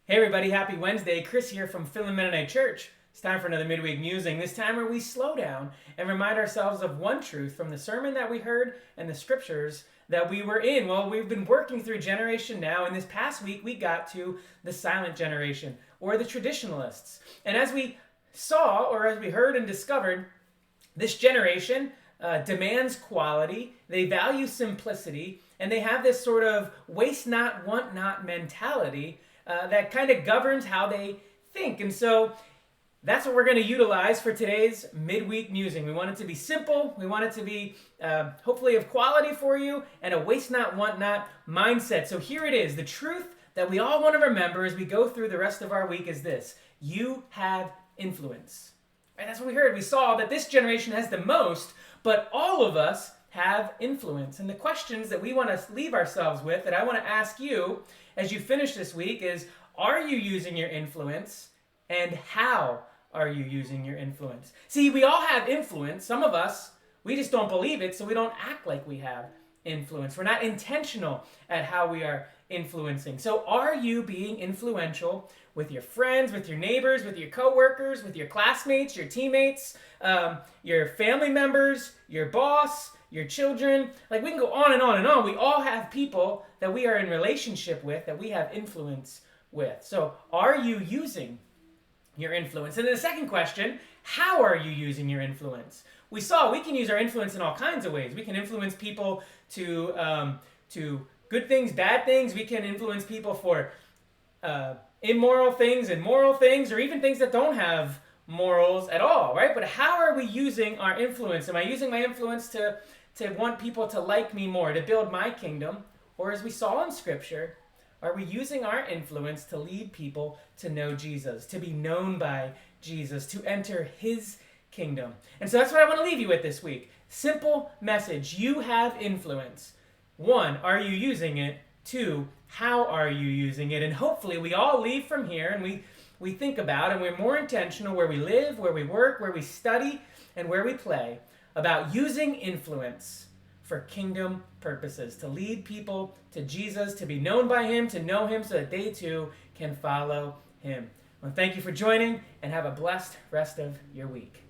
Hey everybody, happy Wednesday. Kris here from Finland Mennonite Church. It's time for another Midweek Musing, this time where we slow down and remind ourselves of one truth from the sermon that we heard and the scriptures that we were in. Well, we've been working through Generation Now, and this past week we got to the silent generation, or the Traditionalists. And as we saw, or as we heard and discovered, this generation demands quality, they value simplicity, and they have this sort of waste not, want not mentality that kind of governs how they think. And so that's what we're going to utilize for today's midweek musing. We want it to be simple. We want it to be hopefully of quality for you and a waste not, want not mindset. So here it is. The truth that we all want to remember as we go through the rest of our week is this: you have influence. Right? That's what we heard. We saw that this generation has the most, but all of us have influence. And the questions that we want to leave ourselves with, that I want to ask you as you finish this week, is: are you using your influence, and how are you using your influence? See, we all have influence. Some of us, we just don't believe it, so we don't act like we have influence. We're not intentional at how we are influencing. So are you being influential with your friends, with your neighbors, with your coworkers, with your classmates, your teammates, your family members, your boss, your children? Like, we can go on and on and on. We all have people that we are in relationship with, that we have influence with. So are you using your influence? And then the second question: how are you using your influence? We saw we can use our influence in all kinds of ways. We can influence people to good things, bad things. We can influence people for immoral things and moral things, or even things that don't have morals at all, right? But how are we using our influence? Am I using my influence to want people to like me more, to build my kingdom? Or, as we saw in Scripture, are we using our influence to lead people to know Jesus, to be known by Jesus, to enter His kingdom? And so that's what I want to leave you with this week. Simple message: you have influence. 1, are you using it? 2, how are you using it? And hopefully we all leave from here and we think about, and we're more intentional where we live, where we work, where we study, and where we play, about using influence for kingdom purposes, to lead people to Jesus, to be known by Him, to know Him, so that they too can follow Him. Well, thank you for joining, and have a blessed rest of your week.